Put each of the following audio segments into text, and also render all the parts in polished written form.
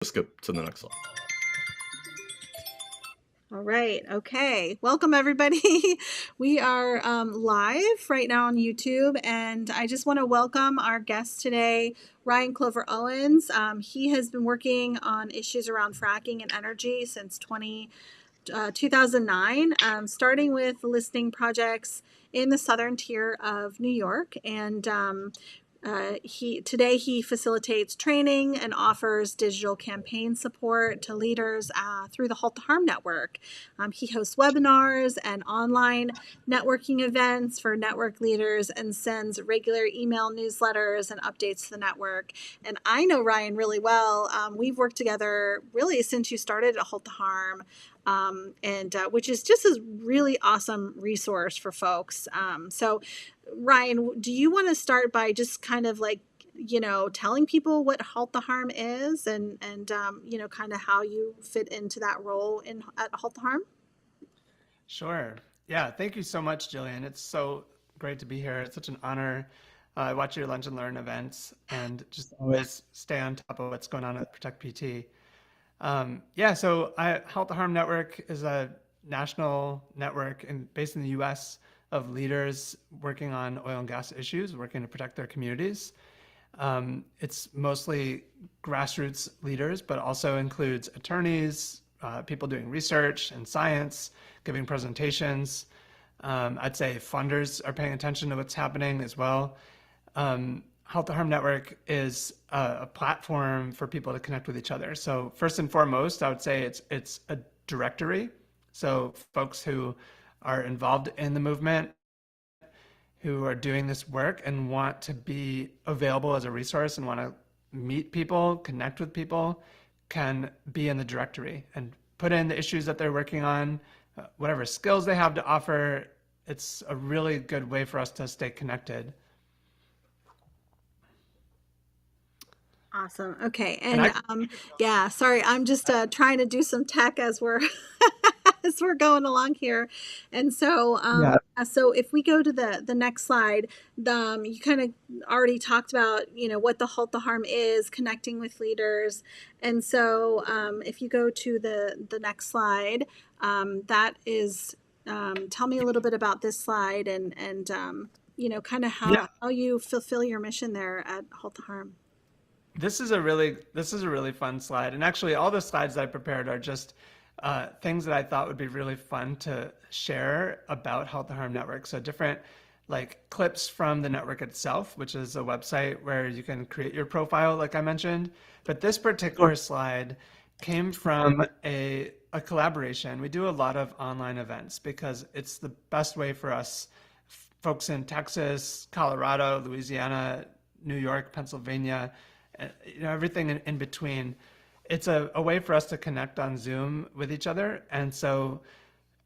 skip to the next slide. All right. Okay. Welcome, everybody. We are live right now on YouTube, and I just want to welcome our guest today, Ryan Clover Owens. He has been working on issues around fracking and energy since 2009, starting with listing projects in the southern tier of New York. And he facilitates training and offers digital campaign support to leaders through the Halt the Harm Network. He hosts webinars and online networking events for network leaders and sends regular email newsletters and updates to the network. And I know Ryan really well. We've worked together really since you started at Halt the Harm. Which is just a really awesome resource for folks. So Ryan, do you want to start by just kind of like, telling people what Halt the Harm is and kind of how you fit into that role at Halt the Harm? Sure. Yeah. Thank you so much, Jillian. It's so great to be here. It's such an honor. I watch your Lunch and Learn events and just always stay on top of what's going on at Protect PT. So Halt the Harm Network is a national network based in the U.S. of leaders working on oil and gas issues, working to protect their communities. It's mostly grassroots leaders, but also includes attorneys, people doing research and science, giving presentations. I'd say funders are paying attention to what's happening as well. Halt the Harm Network is a platform for people to connect with each other. So first and foremost, I would say it's a directory. So folks who are involved in the movement, who are doing this work and want to be available as a resource and want to meet people, connect with people, can be in the directory and put in the issues that they're working on, whatever skills they have to offer. It's a really good way for us to stay connected. Awesome. Okay. And sorry, I'm just trying to do some tech as we're as we're going along here. And so so if we go to the next slide, you kind of already talked about, what the Halt the Harm is, connecting with leaders. And so if you go to the next slide, that is tell me a little bit about this slide and kind of how you fulfill your mission there at Halt the Harm. This is a really fun slide. And actually all the slides that I prepared are just things that I thought would be really fun to share about Halt the Harm Network. So different like clips from the network itself, which is a website where you can create your profile, like I mentioned. But this particular slide came from a collaboration. We do a lot of online events because it's the best way for us, folks in Texas, Colorado, Louisiana, New York, Pennsylvania, everything in between. It's a way for us to connect on Zoom with each other. And so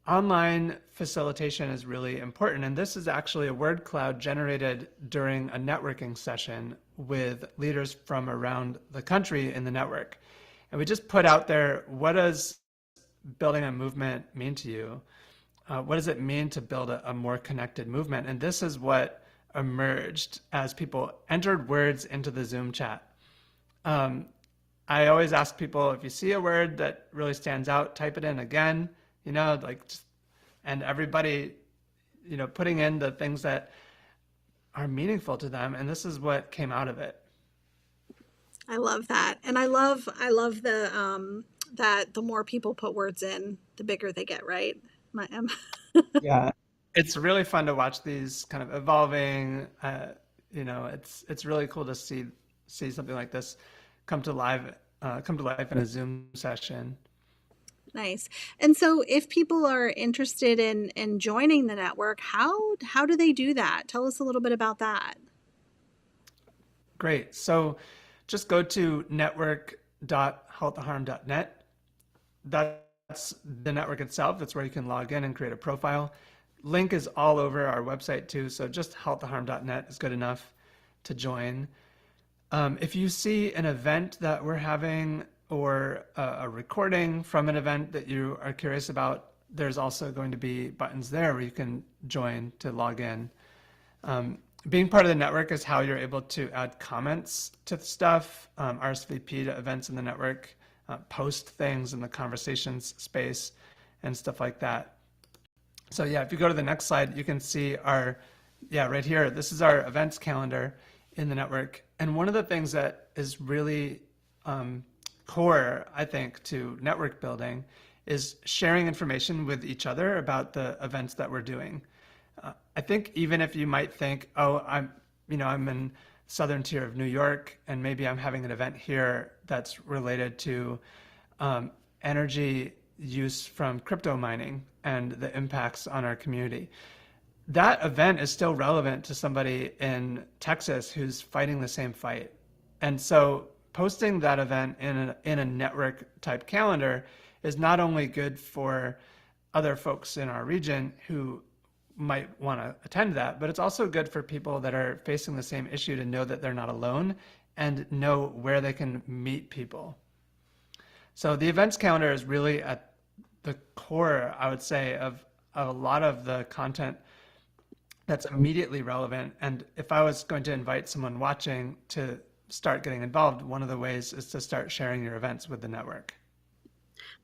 online facilitation is really important. And this is actually a word cloud generated during a networking session with leaders from around the country in the network. And we just put out there, what does building a movement mean to you? What does it mean to build a more connected movement? And this is what emerged as people entered words into the Zoom chat. I always ask people, if you see a word that really stands out, type it in again, and everybody, putting in the things that are meaningful to them. And this is what came out of it. I love that. And I love the, that the more people put words in, the bigger they get, right? Yeah. It's really fun to watch these kind of evolving, it's really cool to see something like this come to life in a Zoom session. Nice. And so if people are interested in joining the network, how do they do that? Tell us a little bit about that. Great. So just go to network.halttheharm.net. That's the network itself. That's where you can log in and create a profile. Link is all over our website too. So just halttheharm.net is good enough to join. If you see an event that we're having or a recording from an event that you are curious about, there's also going to be buttons there where you can join to log in. Being part of the network is how you're able to add comments to the stuff, RSVP to events in the network, post things in the conversations space and stuff like that. So yeah, if you go to the next slide, you can see our, yeah, right here, this is our events calendar in the network. And one of the things that is really core, I think, to network building is sharing information with each other about the events that we're doing. I think even if you might think, oh, I'm in southern tier of New York, and maybe I'm having an event here that's related to energy use from crypto mining and the impacts on our community. That event is still relevant to somebody in Texas who's fighting the same fight. And so posting that event in a network type calendar is not only good for other folks in our region who might want to attend that, but it's also good for people that are facing the same issue to know that they're not alone and know where they can meet people. So the events calendar is really at the core, I would say, of a lot of the content that's immediately relevant. And if I was going to invite someone watching to start getting involved, one of the ways is to start sharing your events with the network.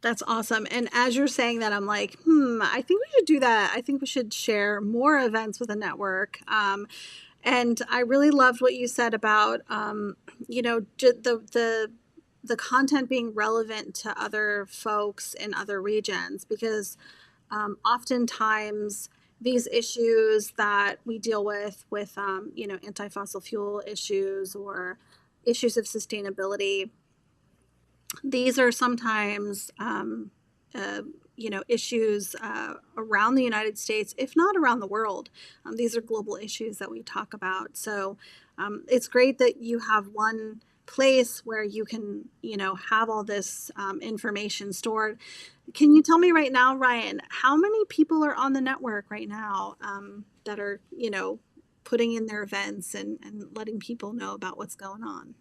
That's awesome. And as you're saying that, I'm like, I think we should do that. I think we should share more events with the network. And I really loved what you said about, the content being relevant to other folks in other regions, because oftentimes these issues that we deal with anti-fossil fuel issues or issues of sustainability, these are sometimes uh, issues around the United States, if not around the world. These are global issues that we talk about. So it's great that you have one place where you can, have all this information stored. Can you tell me right now, Ryan, how many people are on the network right now that are, putting in their events and letting people know about what's going on?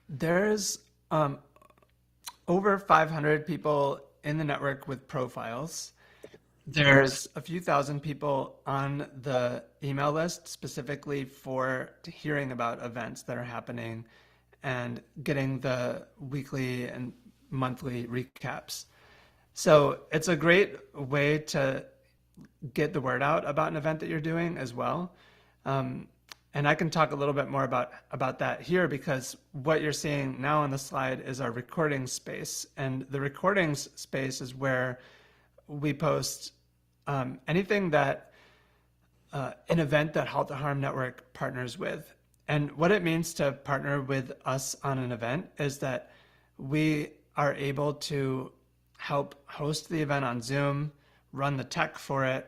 There's over 500 people in the network with profiles. There's a few thousand people on the email list specifically for hearing about events that are happening and getting the weekly and monthly recaps. So it's a great way to get the word out about an event that you're doing as well. And I can talk a little bit more about that here, because what you're seeing now on the slide is our recording space. And the recordings space is where we post anything that an event that Halt the Harm Network partners with. And what it means to partner with us on an event is that we are able to help host the event on Zoom, run the tech for it,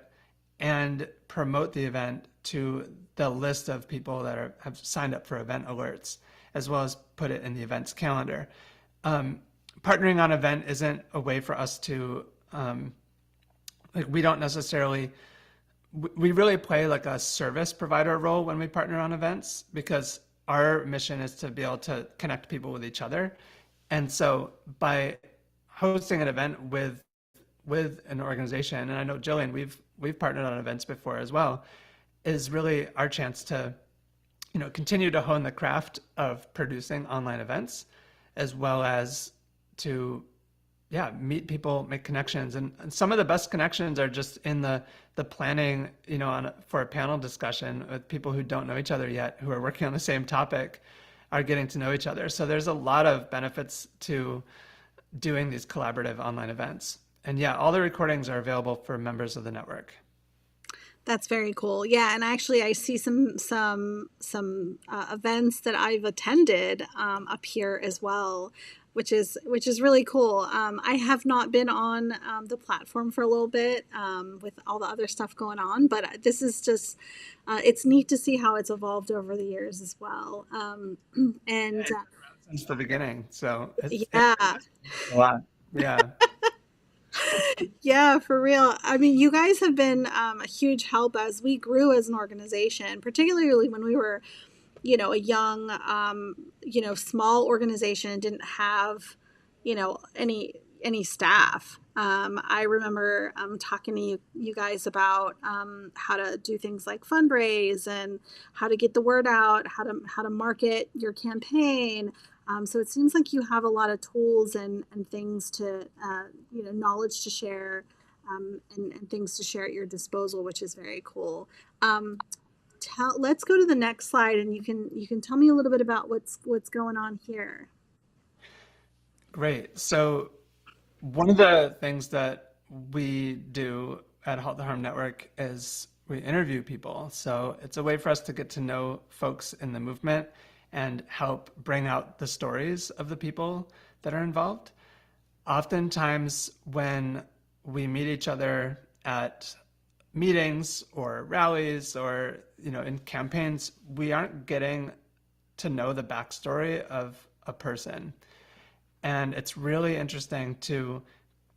and promote the event to the list of people that have signed up for event alerts, as well as put it in the events calendar. Partnering on event isn't a way for us to, we don't necessarily, we really play like a service provider role when we partner on events, because our mission is to be able to connect people with each other. And so by hosting an event with an organization, and I know Jillian, we've partnered on events before as well, is really our chance to, continue to hone the craft of producing online events, as well as to, meet people, make connections. And some of the best connections are just in the planning, for a panel discussion with people who don't know each other yet, who are working on the same topic, are getting to know each other. So there's a lot of benefits to doing these collaborative online events. And yeah, all the recordings are available for members of the network. That's very cool. Yeah, and actually, I see some events that I've attended up here as well, which is really cool. I have not been on the platform for a little bit with all the other stuff going on, but this is just it's neat to see how it's evolved over the years as well. And Since the beginning, so it's yeah. a lot. Yeah. Yeah, for real. I mean, you guys have been a huge help as we grew as an organization, particularly when we were, a young, small organization and didn't have, any staff. I remember talking to you guys about how to do things like fundraise and how to get the word out, how to market your campaign. So it seems like you have a lot of tools and things to, knowledge to share, and things to share at your disposal, which is very cool. Let's go to the next slide, and you can tell me a little bit about what's going on here. Great. So one of the things that we do at Halt the Harm Network is we interview people. So it's a way for us to get to know folks in the movement and help bring out the stories of the people that are involved. Oftentimes, when we meet each other at meetings or rallies or in campaigns, we aren't getting to know the backstory of a person. And it's really interesting to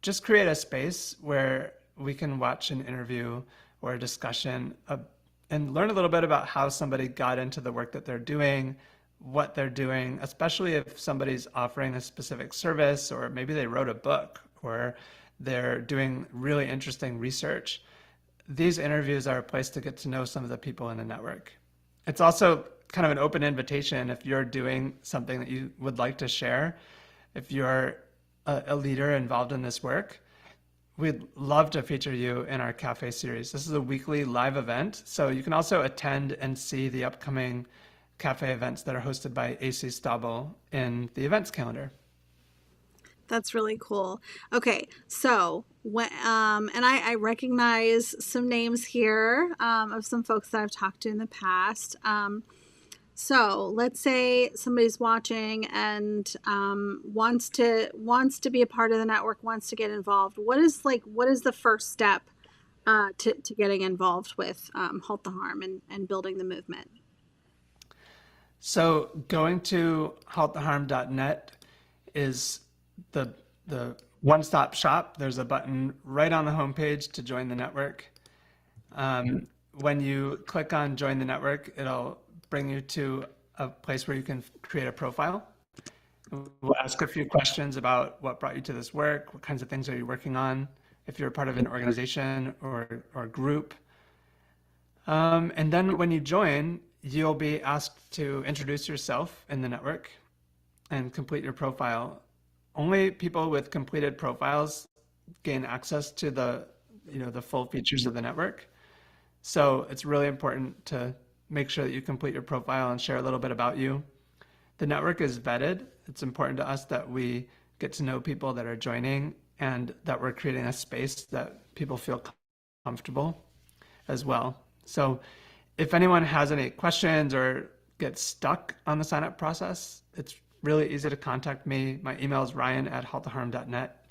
just create a space where we can watch an interview or a discussion and learn a little bit about how somebody got into the work that they're doing, what they're doing, especially if somebody's offering a specific service, or maybe they wrote a book, or they're doing really interesting research. These interviews are a place to get to know some of the people in the network. It's also kind of an open invitation if you're doing something that you would like to share. If you're a leader involved in this work, we'd love to feature you in our cafe series. This is a weekly live event, so you can also attend and see the upcoming cafe events that are hosted by AC Stabel in the events calendar. That's really cool. Okay, so and I recognize some names here, of some folks that I've talked to in the past. So let's say somebody's watching and wants to be a part of the network, wants to get involved. What is the first step to getting involved with Halt the Harm and building the movement? So going to halttheharm.net is the one-stop shop. There's a button right on the homepage to join the network. When you click on join the network, it'll bring you to a place where you can create a profile. We'll ask a few questions about what brought you to this work, what kinds of things are you working on, if you're a part of an organization or group. And then when you join, you'll be asked to introduce yourself in the network and complete your profile. Only people with completed profiles gain access to the full features of the network. So it's really important to make sure that you complete your profile and share a little bit about you. The network is vetted. It's important to us that we get to know people that are joining and that we're creating a space that people feel comfortable as well. So if anyone has any questions or gets stuck on the sign-up process, it's really easy to contact me. My email is ryan@halttheharm.net.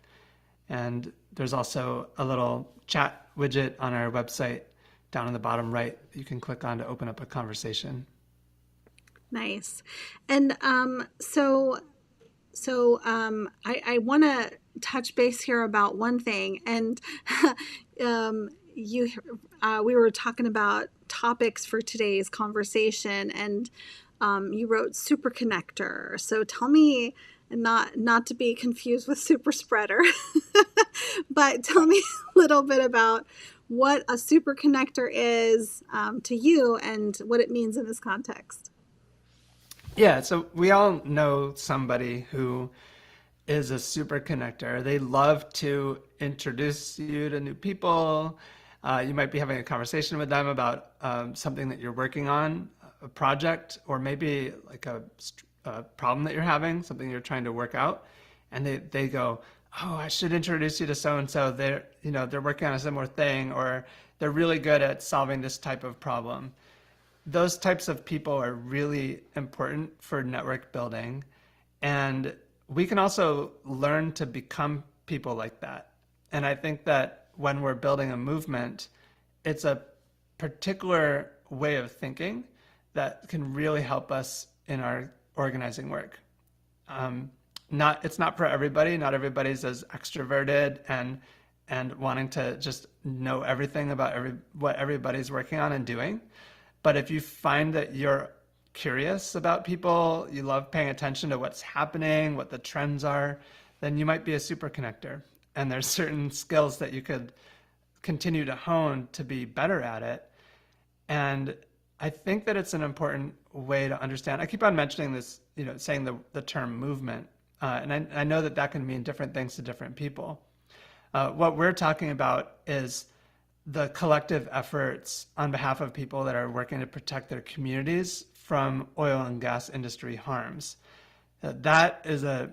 And there's also a little chat widget on our website down in the bottom right you can click on to open up a conversation. Nice. And I want to touch base here about one thing. And we were talking about topics for today's conversation, and you wrote Superconnector. So tell me, not to be confused with super spreader, but tell me a little bit about what a superconnector is to you and what it means in this context. Yeah, so we all know somebody who is a superconnector. They love to introduce you to new people. You might be having a conversation with them about something that you're working on, a project, or maybe like a problem that you're having, something you're trying to work out. And they go, oh, I should introduce you to so-and-so. They're working on a similar thing, or they're really good at solving this type of problem. Those types of people are really important for network building. And we can also learn to become people like that. And I think that when we're building a movement, it's a particular way of thinking that can really help us in our organizing work. It's not for everybody. Not everybody's as extroverted and wanting to just know everything about what everybody's working on and doing. But if you find that you're curious about people, you love paying attention to what's happening, what the trends are, then you might be a super connector. And there's certain skills that you could continue to hone to be better at it. And I think that it's an important way to understand. I keep on mentioning this, saying the term movement, and I know that that can mean different things to different people. What we're talking about is the collective efforts on behalf of people that are working to protect their communities from oil and gas industry harms. That is a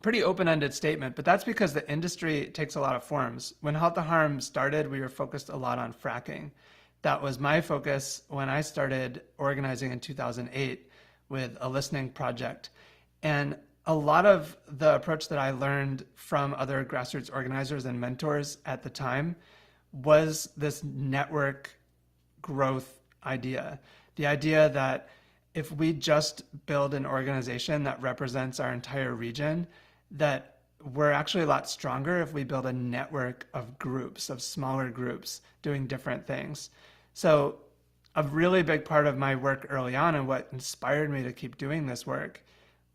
pretty open-ended statement, but that's because the industry takes a lot of forms. When Halt the Harm started, we were focused a lot on fracking. That was my focus when I started organizing in 2008 with a listening project. And a lot of the approach that I learned from other grassroots organizers and mentors at the time was this network growth idea. The idea that if we just build an organization that represents our entire region, that we're actually a lot stronger if we build a network of groups, of smaller groups doing different things. So a really big part of my work early on and what inspired me to keep doing this work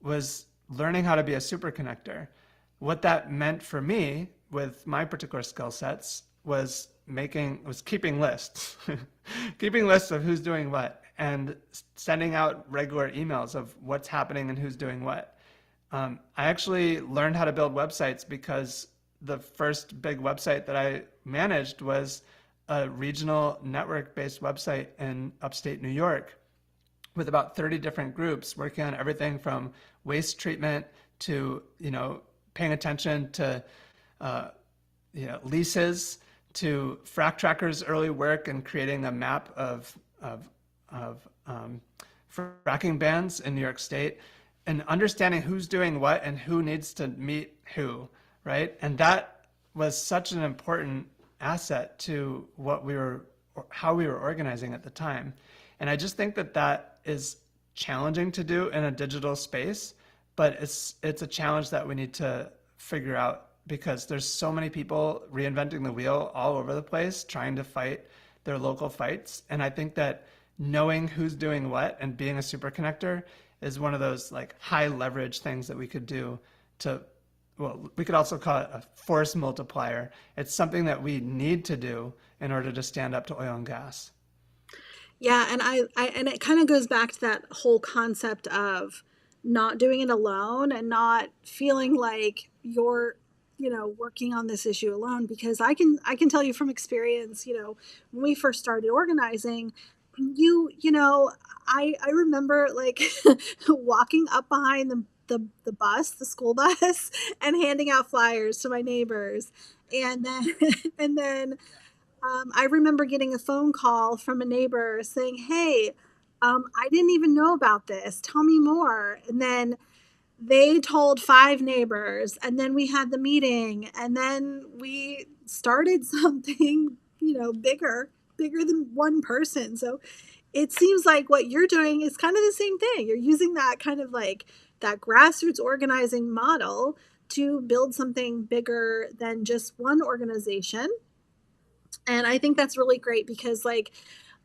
was learning how to be a superconnector. What that meant for me with my particular skill sets was keeping lists, keeping lists of who's doing what, and sending out regular emails of what's happening and who's doing what. I actually learned how to build websites because the first big website that I managed was a regional network-based website in upstate New York with about 30 different groups working on everything from waste treatment to, paying attention to, leases, to Frac Tracker's early work and creating a map of fracking bans in New York State, and understanding who's doing what and who needs to meet who, right? And that was such an important asset to how we were organizing at the time. And I just think that that is challenging to do in a digital space, but it's a challenge that we need to figure out because there's so many people reinventing the wheel all over the place trying to fight their local fights. And I think that knowing who's doing what and being a super connector is one of those like high leverage things that we could do to, well, we could also call it a force multiplier. It's something that we need to do in order to stand up to oil and gas. Yeah, and and it kind of goes back to that whole concept of not doing it alone and not feeling like you're, working on this issue alone, because I can tell you from experience, when we first started organizing, I remember like walking up behind the bus, the school bus, and handing out flyers to my neighbors. And then and then I remember getting a phone call from a neighbor saying, "Hey, I didn't even know about this. Tell me more." And then they told five neighbors, and then we had the meeting, and then we started something, bigger than one person. So it seems like what you're doing is kind of the same thing. You're using that kind of like that grassroots organizing model to build something bigger than just one organization. And I think that's really great because, like,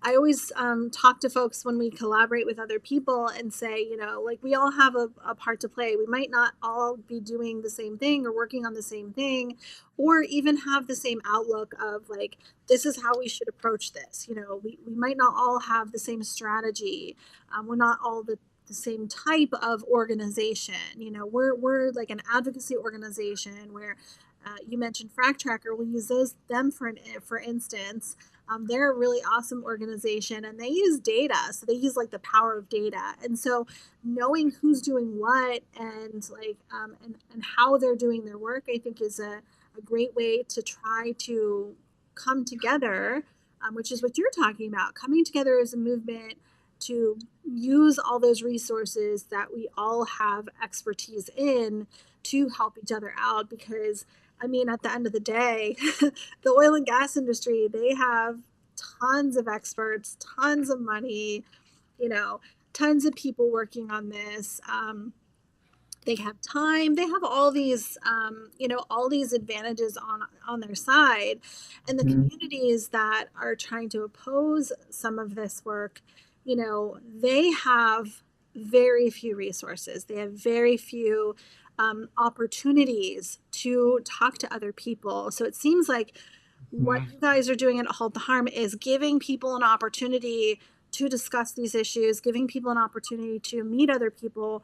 I always talk to folks when we collaborate with other people and say, like we all have a part to play. We might not all be doing the same thing or working on the same thing, or even have the same outlook of like, this is how we should approach this. We might not all have the same strategy. We're not all the same type of organization. We're like an advocacy organization where you mentioned Frac Tracker. We'll use them for instance. They're a really awesome organization and they use data. So they use like the power of data. And so knowing who's doing what and like, and how they're doing their work, I think is a great way to try to come together, which is what you're talking about, coming together as a movement to use all those resources that we all have expertise in to help each other out. Because I mean, at the end of the day, the oil and gas industry, they have tons of experts, tons of money, you know, tons of people working on this. They have time. They have all these, all these advantages on their side, and the communities that are trying to oppose some of this work, they have very few resources. They have very few opportunities to talk to other people. So it seems like what Mhm. you guys are doing at Halt the Harm is giving people an opportunity to discuss these issues, giving people an opportunity to meet other people.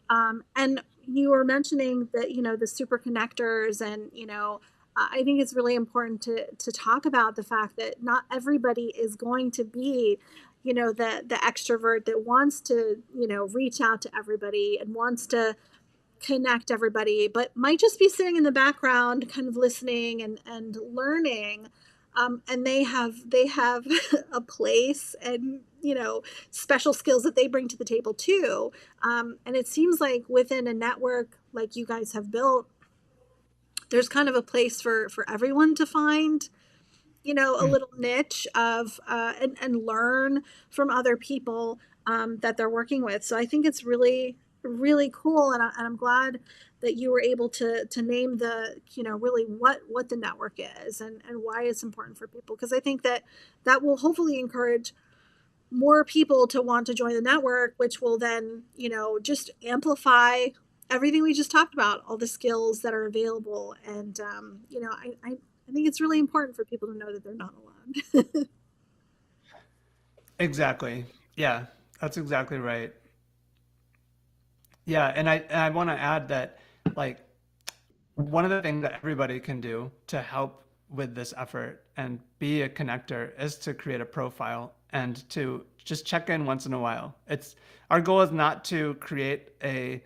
And you were mentioning that, the superconnectors and, I think it's really important to talk about the fact that not everybody is going to be, the extrovert that wants to, reach out to everybody and wants to connect everybody, but might just be sitting in the background, kind of listening and learning. And they have a place and special skills that they bring to the table too. And it seems like within a network like you guys have built, there's kind of a place for everyone to find a little niche of and learn from other people that they're working with. So I think it's really really cool, and I'm glad that you were able to name the really what the network is and why it's important for people, because I think that will hopefully encourage more people to want to join the network, which will then just amplify everything we just talked about, all the skills that are available. And I think it's really important for people to know that they're not alone. Exactly. Yeah, that's exactly right. Yeah, and I want to add that, like, one of the things that everybody can do to help with this effort and be a connector is to create a profile and to just check in once in a while. It's our goal is not to create a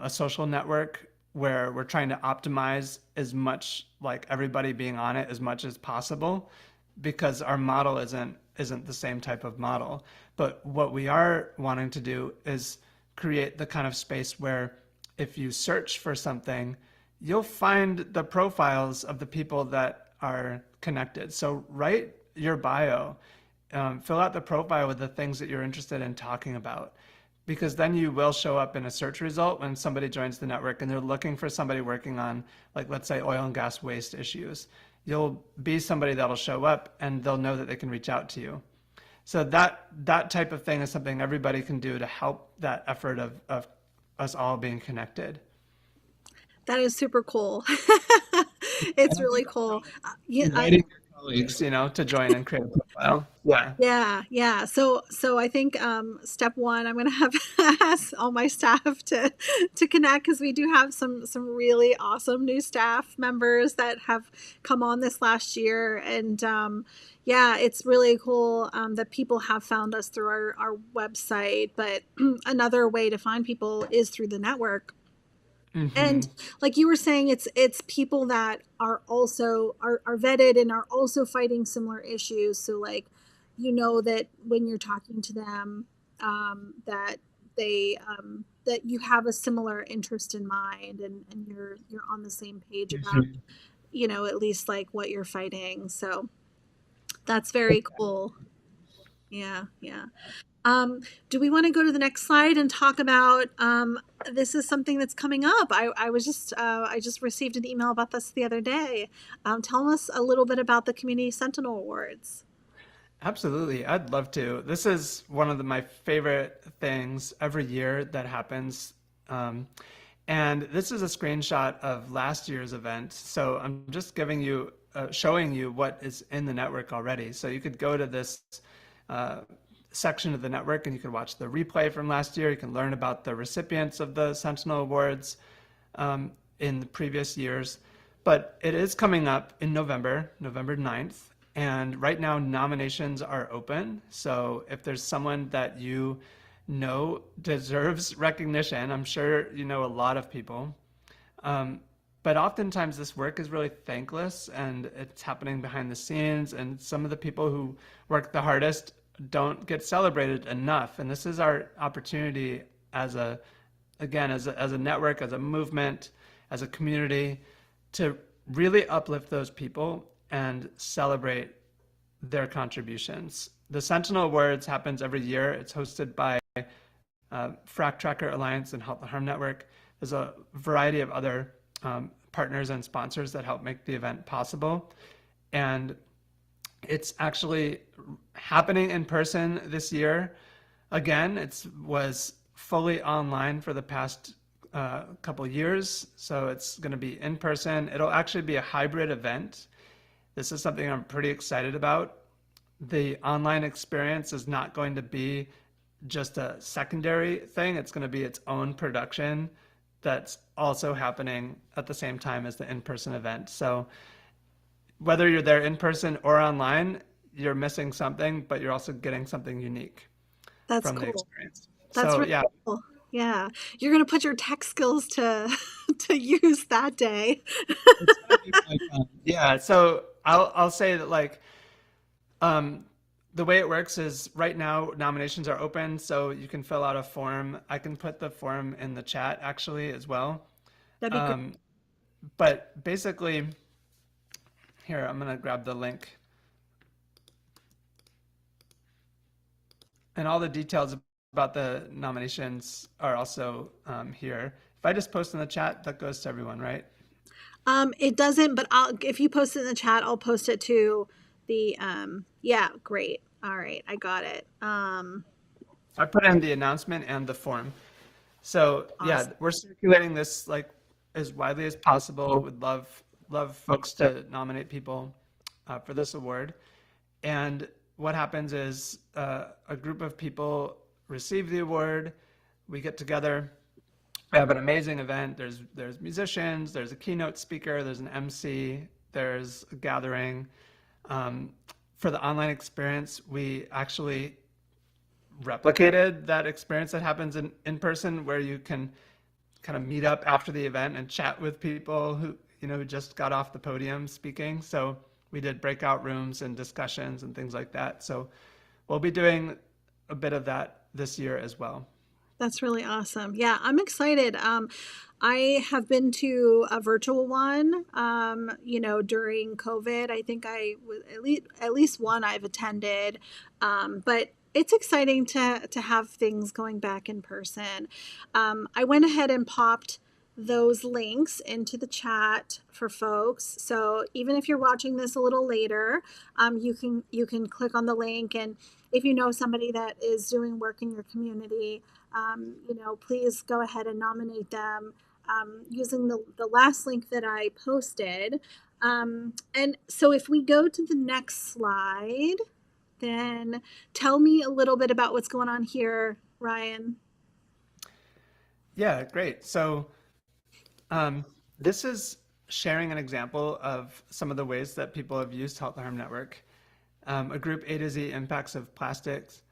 social network where we're trying to optimize as much, like everybody being on it as much as possible, because our model isn't the same type of model. But what we are wanting to do is create the kind of space where if you search for something, you'll find the profiles of the people that are connected. So write your bio, fill out the profile with the things that you're interested in talking about, because then you will show up in a search result when somebody joins the network and they're looking for somebody working on, like, let's say, oil and gas waste issues. You'll be somebody that'll show up and they'll know that they can reach out to you. So that type of thing is something everybody can do to help that effort of us all being connected. That is super cool. It's really cool. Yeah, Inviting your colleagues, to join and create a profile. Yeah. yeah. So I think step one, I'm gonna have ask all my staff to connect, because we do have some really awesome new staff members that have come on this last year, and yeah, it's really cool that people have found us through our website. But another way to find people is through the network. Hmm. And like you were saying, it's people that are also are vetted and are also fighting similar issues. So like, that when you're talking to them, that that you have a similar interest in mind, and you're on the same page about at least like what you're fighting. So that's very cool. Yeah, yeah. Um, do we want to go to the next slide and talk about this is something that's coming up? I just received an email about this the other day. Tell us a little bit about the Community Sentinel Awards. Absolutely. I'd love to. This is one of my favorite things every year that happens. Um, and this is a screenshot of last year's event. So I'm just showing you what is in the network already. So you could go to this uh, section of the network and you can watch the replay from last year. You can learn about the recipients of the Sentinel Awards in the previous years. But it is coming up in November 9th. And right now, nominations are open. So if there's someone that you know deserves recognition, I'm sure you know a lot of people. Um, but oftentimes this work is really thankless and it's happening behind the scenes. And some of the people who work the hardest don't get celebrated enough. And this is our opportunity as a network, as a movement, as a community, to really uplift those people and celebrate their contributions. The Sentinel Awards happens every year. It's hosted by Frack Tracker Alliance and Halt the Harm Network. There's a variety of other partners and sponsors that help make the event possible. And it's actually happening in person this year. Again, it was fully online for the past couple years, so it's going to be in person. It'll actually be a hybrid event. This is something I'm pretty excited about the online experience is not going to be just a secondary thing. It's going to be its own production that's also happening at the same time as the in-person event. So whether you're there in person or online, you're missing something, but you're also getting something unique That's from the cool. experience. That's So really yeah, cool. Yeah. You're going to put your tech skills to to use that day. it's gonna be really fun. Yeah, so I'll say that like um, the way it works is right now nominations are open, so you can fill out a form. I can put the form in the chat actually as well. That'd be great. Um, but basically, here I'm gonna grab the link and all the details about the nominations are also here. If I just post in the chat, that goes to everyone, right? It doesn't, but if you post it in the chat, I'll post it to the yeah, great. All right, I got it. I put in the announcement and the form. So yeah, Awesome. we're circulating this like as widely as possible. Would love folks to nominate people for this award. And what happens is a group of people receive the award. We get together. We have an amazing event. There's musicians. There's a keynote speaker. There's an MC. There's a gathering. Um, for the online experience, we actually replicated that experience that happens in person where you can kind of meet up after the event and chat with people who who just got off the podium speaking. So we did breakout rooms and discussions and things like that. So we'll be doing a bit of that this year as well. That's really awesome. Yeah, I'm excited. I have been to a virtual one, during COVID. I think I was at least one I've attended. But it's exciting to have things going back in person. I went ahead and popped those links into the chat for folks. So even if you're watching this a little later, you can click on the link, and if you know somebody that is doing work in your community, please go ahead and nominate them using the last link that I posted. And so if we go to the next slide, then tell me a little bit about what's going on here, Ryan. Yeah, great. So um, this is sharing an example of some of the ways that people have used Halt the Harm Network. A group A to Z Impacts of Plastics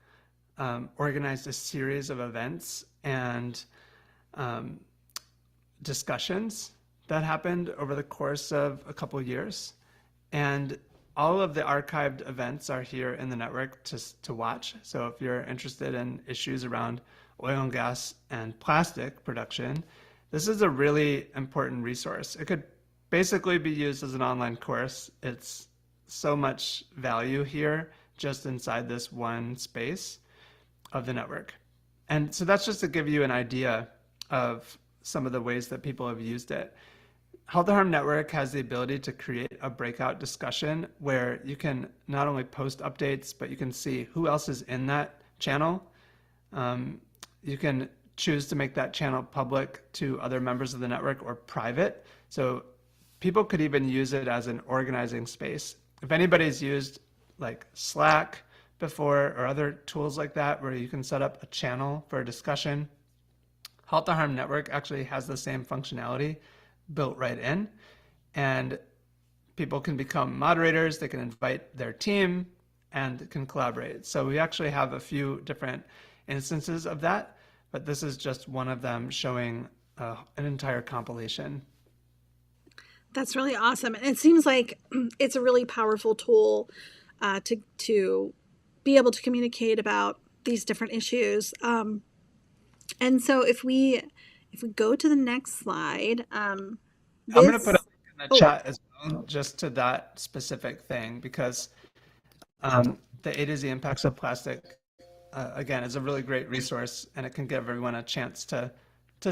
organized a series of events and um, discussions that happened over the course of a couple years. And all of the archived events are here in the network to watch. So if you're interested in issues around oil and gas and plastic production, this is a really important resource. It could basically be used as an online course. It's so much value here just inside this one space of the network. And so that's just to give you an idea of some of the ways that people have used it. Halt the Harm Network has the ability to create a breakout discussion where you can not only post updates, but you can see who else is in that channel. You can choose to make that channel public to other members of the network or private. So people could even use it as an organizing space. If anybody's used like Slack before or other tools like that where you can set up a channel for a discussion, Halt the Harm Network actually has the same functionality built right in. And people can become moderators, they can invite their team, and can collaborate. So we actually have a few different instances of that, but this is just one of them showing an entire compilation. That's really awesome. And it seems like it's a really powerful tool to be able to communicate about these different issues. And so if we go to the next slide, I'm going to put a this link in the oh chat as well, just to that specific thing, because the A to Z Impacts of Plastic, again, is a really great resource, and it can give everyone a chance to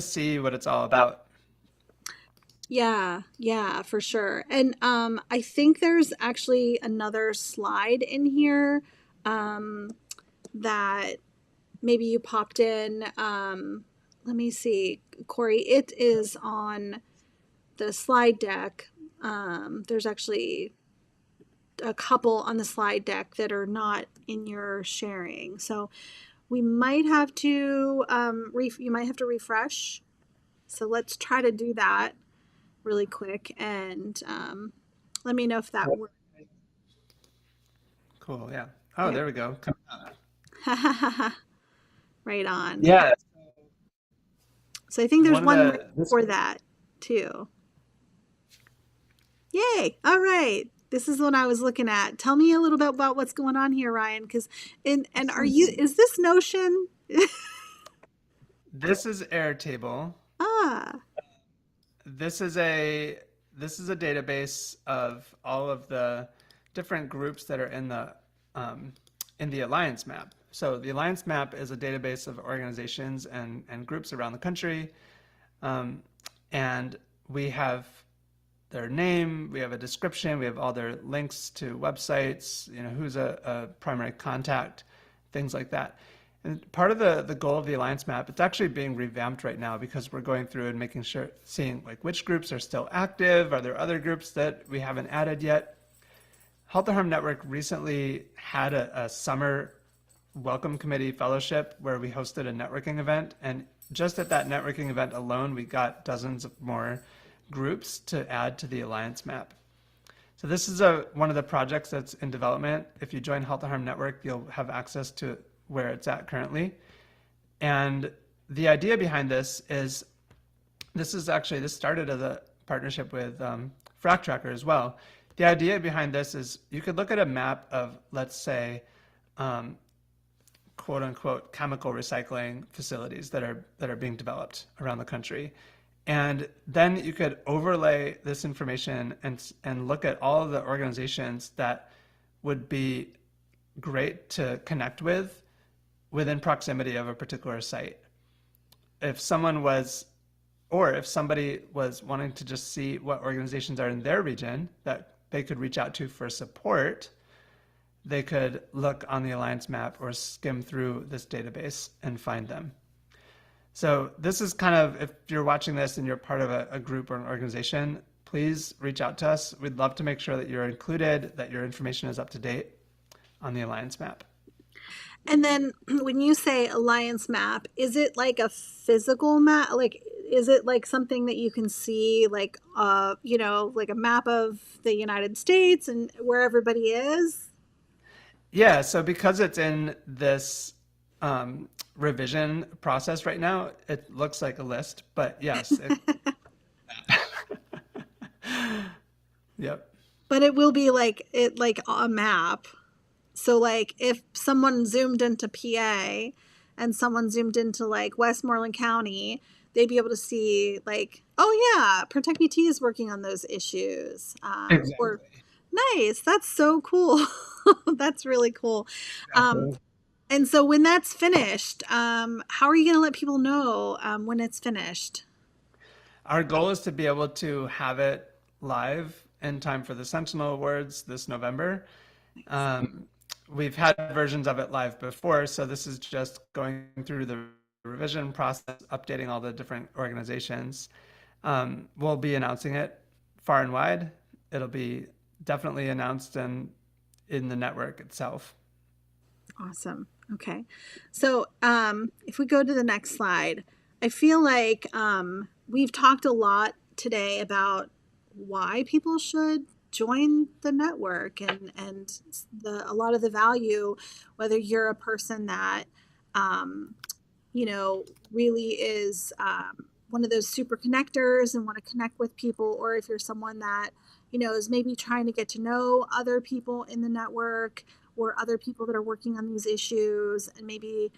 see what it's all about. yeah, yeah, for sure. And I think there's actually another slide in here um, that maybe you popped in. Let me see, Corey. It is on the slide deck. There's actually a couple on the slide deck that are not in your sharing. So we might have to, you might have to refresh. So let's try to do that really quick, and let me know if that works. Cool. Yeah. Oh, There. there we go. Right on. Yeah. So I think there's One of one right the this before that too. Yay. All right. This is what I was looking at. Tell me a little bit about what's going on here, Ryan, because and this are you, is is this Notion? this is Airtable. Ah, This is a database of all of the different groups that are in the Alliance Map. So the Alliance Map is a database of organizations and groups around the country, um, and we have their name, we have a description, we have all their links to websites, who's a primary contact, things like that. And part of the goal of the Alliance Map, it's actually being revamped right now because we're going through and making sure, seeing like which groups are still active, are there other groups that we haven't added yet. Halt the Harm Network recently had a summer welcome committee fellowship where we hosted a networking event, and just at that networking event alone, we got dozens of more groups to add to the Alliance Map. So this is one of the projects that's in development. If you join Halt the Harm Network, you'll have access to where it's at currently. And the idea behind this is, this started as a partnership with Frac Tracker as well. The idea behind this is you could look at a map of, let's say, quote unquote, chemical recycling facilities that are being developed around the country. And then you could overlay this information and look at all of the organizations that would be great to connect with within proximity of a particular site. If somebody was wanting to just see what organizations are in their region that they could reach out to for support, they could look on the Alliance Map or skim through this database and find them. So this is kind of, if you're watching this and you're part of a group or an organization, please reach out to us. We'd love to make sure that you're included, that your information is up to date on the Alliance Map. and then when you say Alliance Map, is it like a physical map? Like, is it like something that you can see, like, like a map of the United States and where everybody is? Yeah, so because it's in this revision process right now, it looks like a list, but yes. Yep. But it will be like a map. So like if someone zoomed into PA and someone zoomed into like Westmoreland County, they'd be able to see like, oh yeah, Protect Me T is working on those issues. Or Exactly. nice, that's so cool. That's really cool. Um, Exactly. and so when that's finished, how are you going to let people know when it's finished? Our goal is to be able to have it live in time for the Sentinel Awards this November. Um, we've had versions of it live before, so this is just going through the revision process, updating all the different organizations. We'll be announcing it far and wide. It'll be definitely announced in the network itself. Awesome. Okay. So if we go to the next slide, I feel like we've talked a lot today about why people should join the network and a lot of the value, whether you're a person that um, really is one of those super connectors and want to connect with people, or if you're someone that, is maybe trying to get to know other people in the network or other people that are working on these issues and maybe,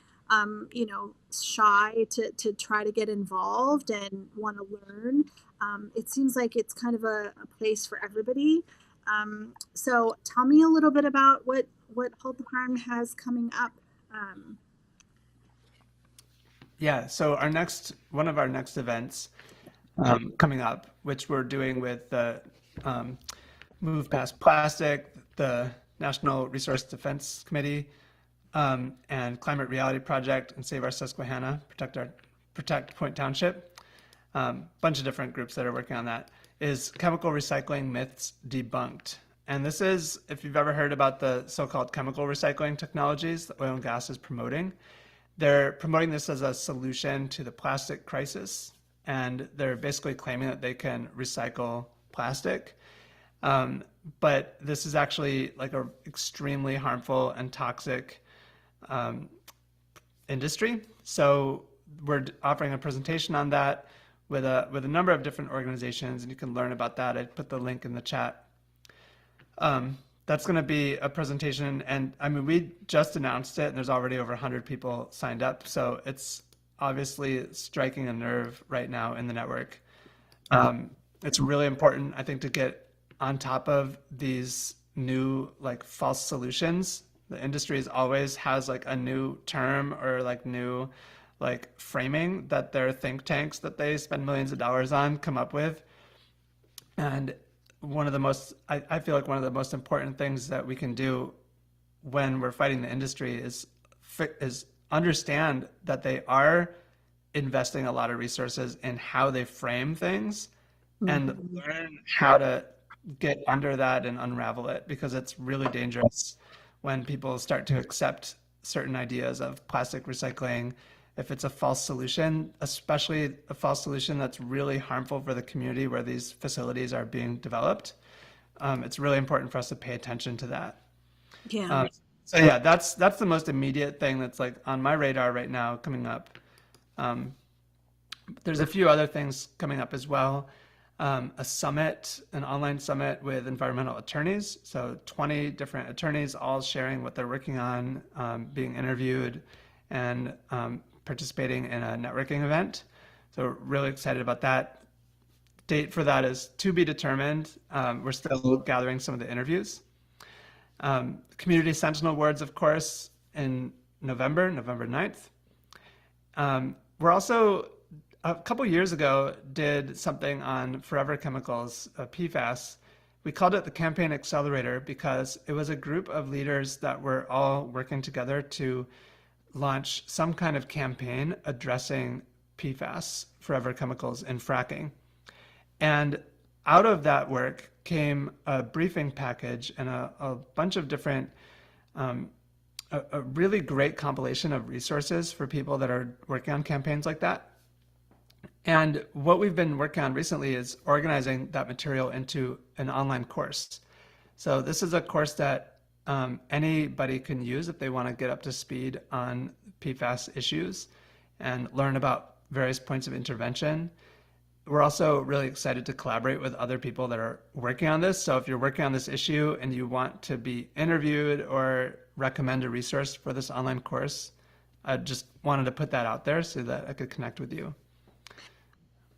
shy to try to get involved and want to learn. It seems like it's kind of a place for everybody. So tell me a little bit about what Halt the Harm has coming up. Um, Yeah, so one of our next events coming up, which we're doing with the Move Past Plastic, the National Resource Defense Committee, and Climate Reality Project, and Save Our Susquehanna, Protect Point Township, bunch of different groups that are working on that, is chemical recycling myths debunked. And this is, if you've ever heard about the so-called chemical recycling technologies that oil and gas is promoting, they're promoting this as a solution to the plastic crisis. And they're basically claiming that they can recycle plastic. Um, but this is actually like a extremely harmful and toxic um, industry. So we're offering a presentation on that with a number of different organizations, and you can learn about that. I put the link in the chat. That's going to be a presentation, and I mean, we just announced it, and there's already over 100 people signed up. So it's obviously striking a nerve right now in the network. It's really important, I think, to get on top of these new like false solutions. The industry always has like a new term or like new like framing that their think tanks that they spend millions of dollars on come up with. And one of the most, I feel like one of the most important things that we can do when we're fighting the industry is understand that they are investing a lot of resources in how they frame things and Mhm. learn how to get under that and unravel it, because it's really dangerous when people start to accept certain ideas of plastic recycling. If it's a false solution, especially a false solution that's really harmful for the community where these facilities are being developed, it's really important for us to pay attention to that. Yeah. Um, so yeah, that's the most immediate thing that's like on my radar right now coming up. Um, there's a few other things coming up as well. A summit, an online summit with environmental attorneys. So 20 different attorneys all sharing what they're working on, being interviewed and participating in a networking event. So really excited about that. Date for that is to be determined. We're still gathering some of the interviews. Community Sentinel Awards, of course, in November 9th. We're also, a couple years ago, did something on forever chemicals, PFAS. We called it the Campaign Accelerator because it was a group of leaders that were all working together to launch some kind of campaign addressing PFAS, forever chemicals, in fracking. And out of that work came a briefing package and a bunch of different a really great compilation of resources for people that are working on campaigns like that. And what we've been working on recently is organizing that material into an online course. So this is a course that anybody can use if they want to get up to speed on PFAS issues and learn about various points of intervention. We're also really excited to collaborate with other people that are working on this. So if you're working on this issue and you want to be interviewed or recommend a resource for this online course, I just wanted to put that out there so that I could connect with you.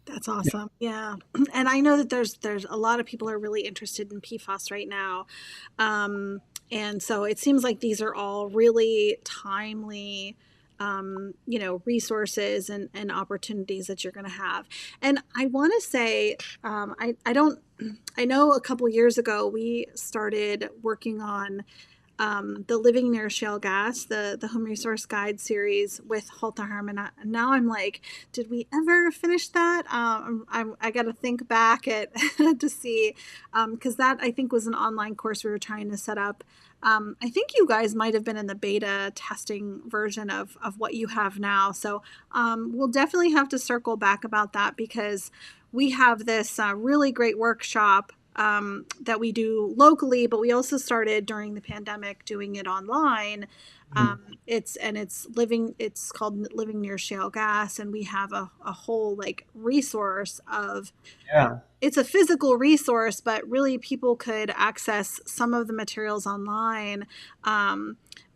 That's awesome. Yeah. And I know that there's a lot of people are really interested in PFAS right now. And so it seems like these are all really timely resources and opportunities that you're going to have. And I want to say, I don't, I know a couple years ago we started working on the Living Near Shale Gas, the Home Resource Guide series with Halt the Harm, and now I'm like, did we ever finish that? I got to think back at to see, because that I think was an online course we were trying to set up. I think you guys might have been in the beta testing version of what you have now, so we'll definitely have to circle back about that because we have this really great workshop that we do locally, but we also started during the pandemic doing it online. It's called Living Near Shale Gas, and we have a whole like resource of Yeah. it's a physical resource, but really people could access some of the materials online.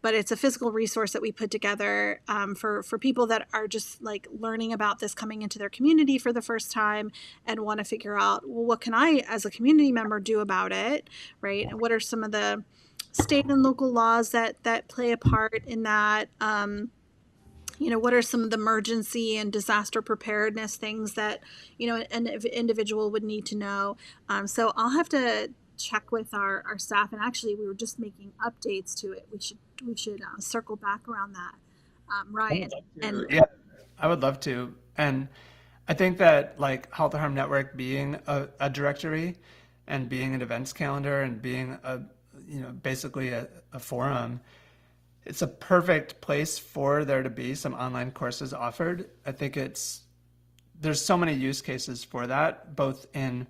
But it's a physical resource that we put together for people that are just like learning about this coming into their community for the first time and want to figure out, well, what can I as a community member do about it, right? And what are some of the state and local laws that play a part in that? What are some of the emergency and disaster preparedness things that, an individual would need to know? So I'll have to check with our staff. And actually, we were just making updates to it. We should circle back around that, I would Ryan. love to. And Yeah, I would love to. And I think that like Halt the Harm Network being a directory and being an events calendar and being basically a forum, it's a perfect place for there to be some online courses offered. I think there's so many use cases for that, both in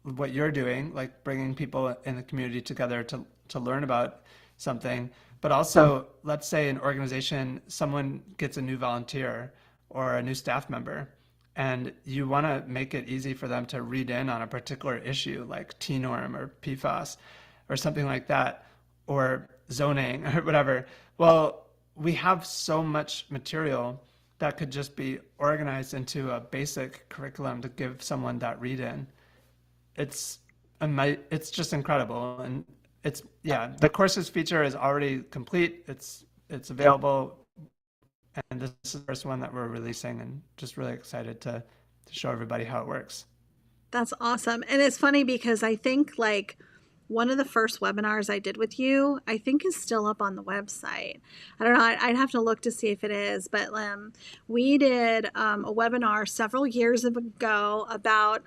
what you're doing, like bringing people in the community together to learn about something, but also, let's say an organization, someone gets a new volunteer or a new staff member, and you want to make it easy for them to read in on a particular issue like T-norm or PFAS or something like that, or zoning or whatever. Well, we have so much material that could just be organized into a basic curriculum to give someone that read in. It's it's just incredible, and it's yeah. The courses feature is already complete. It's available, and this is the first one that we're releasing, and just really excited to show everybody how it works. That's awesome. And it's funny because I think like one of the first webinars I did with you, I think is still up on the website. I don't know. I'd have to look to see if it is, but we did a webinar several years ago about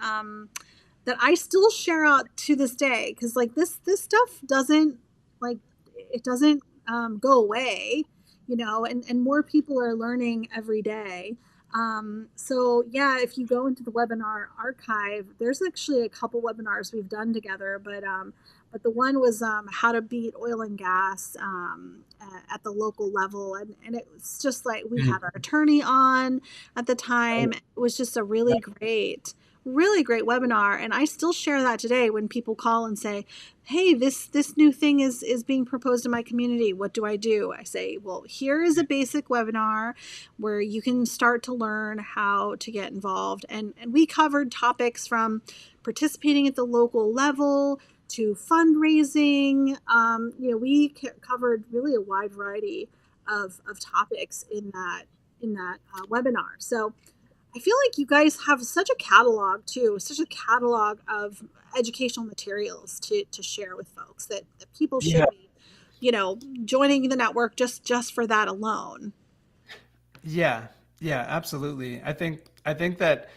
that I still share out to this day because like this stuff doesn't like it doesn't go away, you know, and more people are learning every day. So yeah, if you go into the webinar archive, there's actually a couple webinars we've done together, but the one was how to beat oil and gas at the local level, and it was just like we had our attorney on at the time. It was just a really great webinar, and I still share that today when people call and say, hey, this new thing is being proposed in my community, what do I do? I say, well, here is a basic webinar where you can start to learn how to get involved, and we covered topics from participating at the local level to fundraising. We covered really a wide variety of topics in that webinar. So I feel like you guys have such a catalog too, such a catalog of educational materials to share with folks that people should Yeah. be, joining the network just for that alone. Yeah, yeah, absolutely. I think that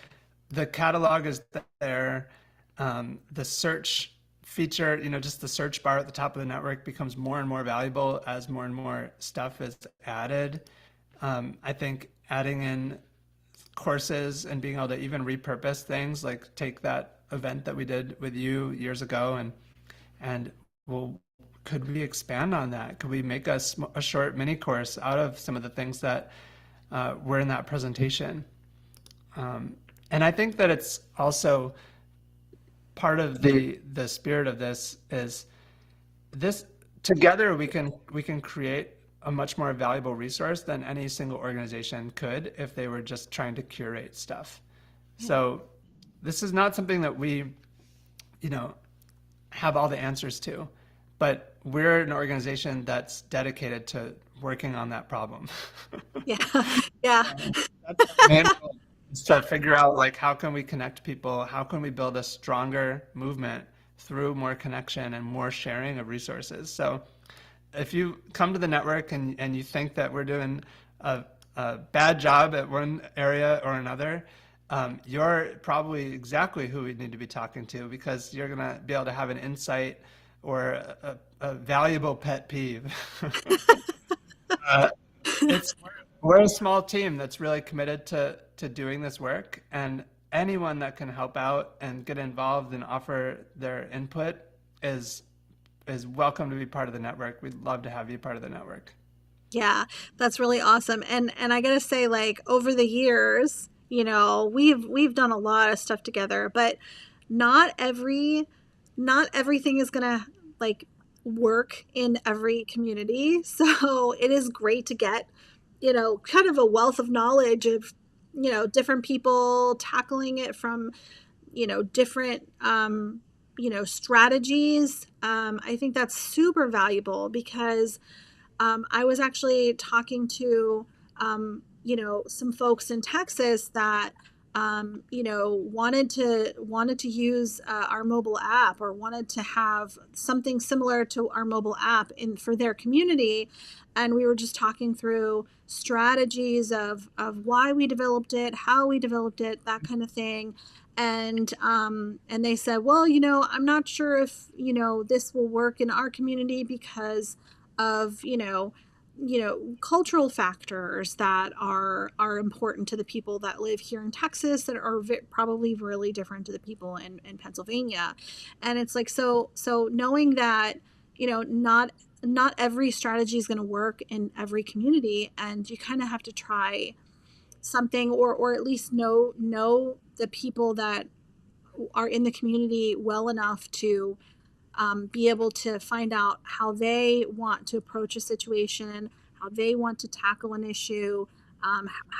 the catalog is there. The search feature, just the search bar at the top of the network becomes more and more valuable as more and more stuff is added. I think adding in courses and being able to even repurpose things, like take that event that we did with you years ago, and well, could we expand on that? Could we make a short mini course out of some of the things that were in that presentation? And I think that it's also part of the spirit of this is this together we can create a much more valuable resource than any single organization could if they were just trying to curate stuff. So this is not something that we, have all the answers to, but we're an organization that's dedicated to working on that problem. Yeah, yeah, That's our main goal, is to figure out like how can we connect people, how can we build a stronger movement through more connection and more sharing of resources. So if you come to the network and you think that we're doing a bad job at one area or another, you're probably exactly who we need to be talking to, because you're going to be able to have an insight or a valuable pet peeve. uh, we're a small team that's really committed to doing this work, and anyone that can help out and get involved and offer their input is welcome to be part of the network. We'd love to have you part of the network. yeah. That's really awesome. And I gotta say, like over the years, we've done a lot of stuff together, but not every not everything is gonna like work in every community. So it is great to get, kind of a wealth of knowledge of, different people tackling it from, different, strategies. I think that's super valuable because I was actually talking to, some folks in Texas that, wanted to use our mobile app, or wanted to have something similar to our mobile app in for their community, and we were just talking through strategies of why we developed it, how we developed it, that kind of thing. And they said, well, I'm not sure if this will work in our community because of cultural factors that are important to the people that live here in Texas that are probably really different to the people in Pennsylvania. And it's like, so knowing that not every strategy is going to work in every community, and you kind of have to try something, or at least know the people that are in the community well enough to be able to find out how they want to approach a situation, how they want to tackle an issue,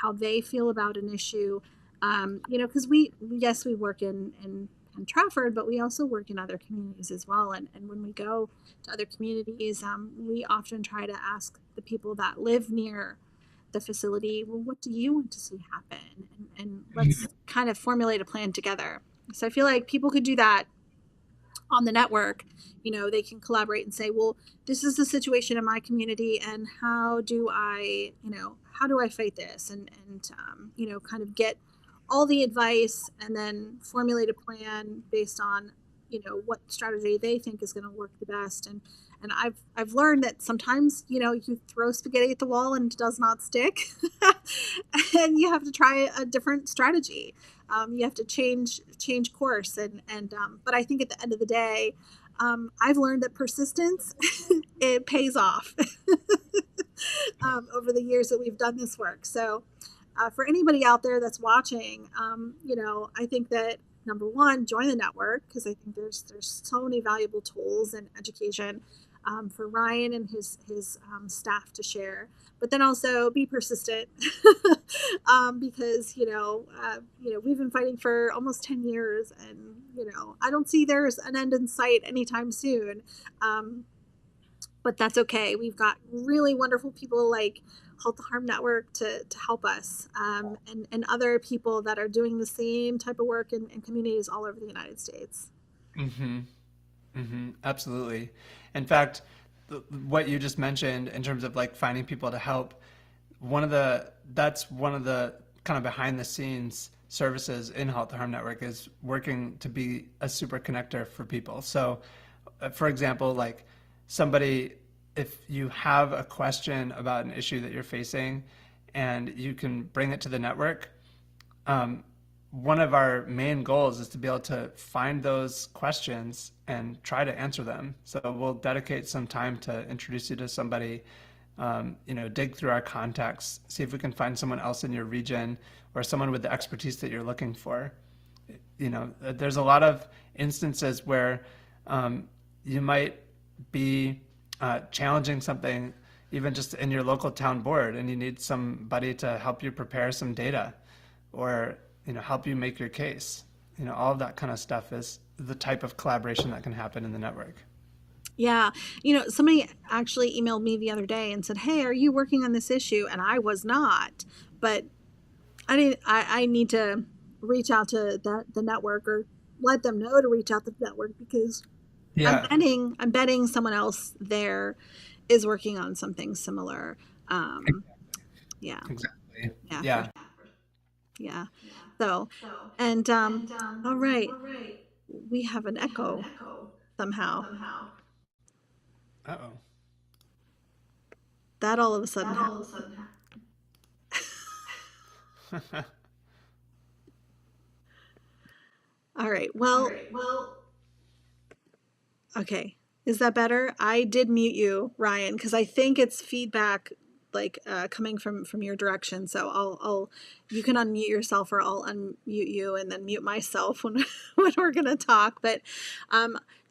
how they feel about an issue. Because yes, we work in Trafford, but we also work in other communities as well. And when we go to other communities, we often try to ask the people that live near the facility, well, what do you want to see happen? And let's kind of formulate a plan together. So I feel like people could do that on the network. They can collaborate and say, well, this is the situation in my community, and how do I fight this, and kind of get all the advice and then formulate a plan based on what strategy they think is going to work the best. And I've learned that sometimes you throw spaghetti at the wall and it does not stick, and you have to try a different strategy. You have to change course, and but I think at the end of the day, I've learned that persistence it pays off over the years that we've done this work. So for anybody out there that's watching, I think that number one, join the network, because I think there's so many valuable tools and education for Ryan and his staff to share. But then also be persistent, because we've been fighting for almost 10 years, and I don't see there's an end in sight anytime soon. But that's okay. We've got really wonderful people like Halt the Harm Network to help us, and other people that are doing the same type of work in communities all over the United States. Mm-hmm. Mm-hmm. Absolutely. In fact, what you just mentioned in terms of like finding people to help, that's one of the kind of behind the scenes services in Halt the Harm Network, is working to be a super connector for people. So, for example, like somebody, if you have a question about an issue that you're facing and you can bring it to the network, one of our main goals is to be able to find those questions and try to answer them. So we'll dedicate some time to introduce you to somebody, dig through our contacts, see if we can find someone else in your region or someone with the expertise that you're looking for. There's a lot of instances where you might be challenging something even just in your local town board, and you need somebody to help you prepare some data, or help you make your case. All of that kind of stuff is the type of collaboration that can happen in the network. Yeah. Somebody actually emailed me the other day and said, hey, are you working on this issue? And I was not, but I need to reach out to the network, or let them know to reach out to the network, because Yeah, I'm betting someone else there is working on something similar. Yeah. exactly. Yeah. Yeah. Yeah. So, and all right, we have an echo somehow. Uh-oh. That all of a sudden happened. All right. Well, okay. Is that better? I did mute you, Ryan, because I think it's feedback, like coming from your direction. So I'll you can unmute yourself, or I'll unmute you and then mute myself when when we're gonna talk. But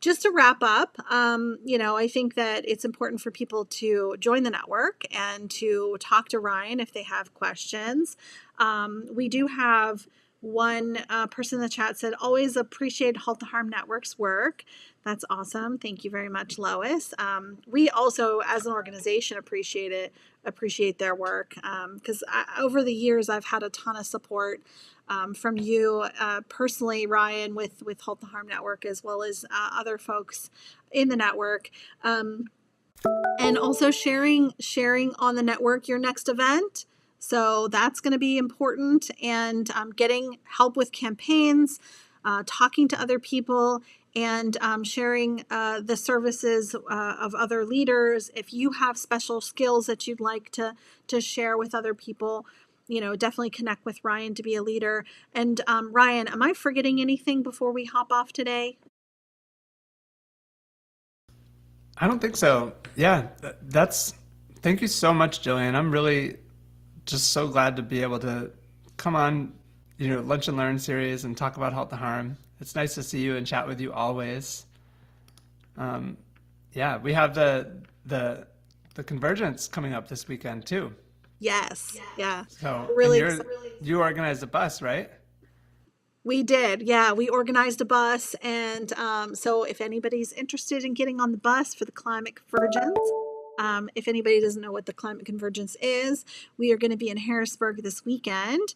just to wrap up, I think that it's important for people to join the network and to talk to Ryan if they have questions. We do have one person in the chat said, always appreciate Halt the Harm Network's work. That's awesome. Thank you very much, Lois. We also, as an organization, appreciate their work, because over the years, I've had a ton of support from you personally, Ryan, with Halt the Harm Network, as well as other folks in the network. And also sharing on the network your next event. So that's going to be important. And getting help with campaigns, talking to other people, and sharing the services of other leaders. If you have special skills that you'd like to share with other people, definitely connect with Ryan to be a leader. And Ryan, am I forgetting anything before we hop off today? I don't think so. Yeah, that's. Thank you so much, Jillian. I'm really just so glad to be able to come on, Lunch and Learn series and talk about Halt the Harm. It's nice to see you and chat with you always. Um, yeah, we have the convergence coming up this weekend too. Yes. Yeah. So, We're and really excited. you organized a bus, right? We did. Yeah. We organized a bus. And so if anybody's interested in getting on the bus for the climate convergence, if anybody doesn't know what the climate convergence is, we are going to be in Harrisburg this weekend,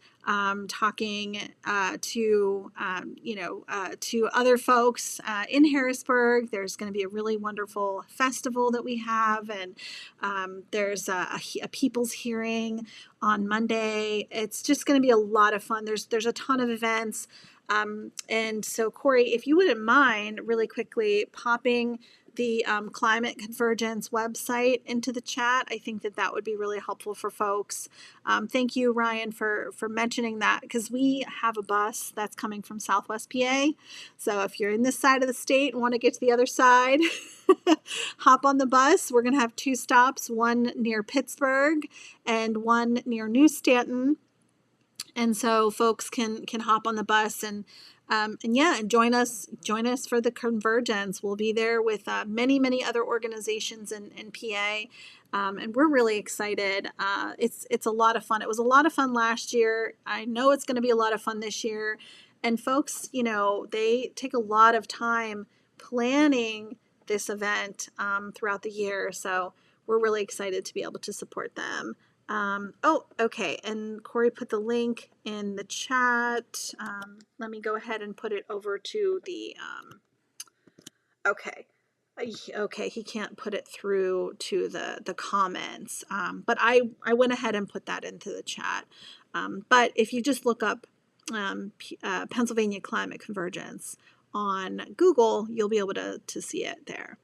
talking to other folks in Harrisburg. There's going to be a really wonderful festival that we have, and there's a people's hearing on Monday. It's just going to be a lot of fun. There's a ton of events. And so, Corey, if you wouldn't mind really quickly popping the climate convergence website into the chat, I think that would be really helpful for folks. Thank you, Ryan, for mentioning that, because we have a bus that's coming from Southwest PA. So if you're in this side of the state and want to get to the other side, hop on the bus. We're going to have 2 stops, one near Pittsburgh and one near New Stanton. And so folks can hop on the bus and join us for the convergence. We'll be there with many other organizations in PA, and we're really excited. It's a lot of fun. It was a lot of fun last year. I know it's going to be a lot of fun this year. And folks, they take a lot of time planning this event throughout the year. So we're really excited to be able to support them. Okay. And Corey put the link in the chat. Let me go ahead and put it over to the, okay. Okay, he can't put it through to the comments, but I went ahead and put that into the chat. But if you just look up Pennsylvania Climate Convergence on Google, you'll be able to see it there.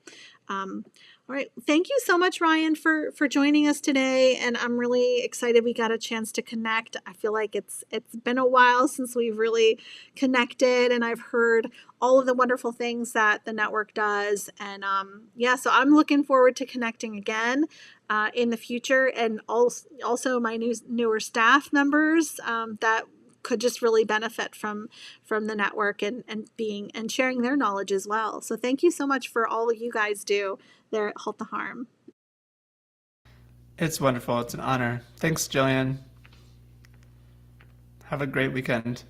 All right. Thank you so much, Ryan, for joining us today. And I'm really excited we got a chance to connect. I feel like it's been a while since we've really connected, and I've heard all of the wonderful things that the network does. And so I'm looking forward to connecting again in the future, and also my newer staff members that could just really benefit from the network and sharing their knowledge as well. So thank you so much for all you guys do there at Halt the Harm. It's wonderful. It's an honor. Thanks, Jillian. Have a great weekend.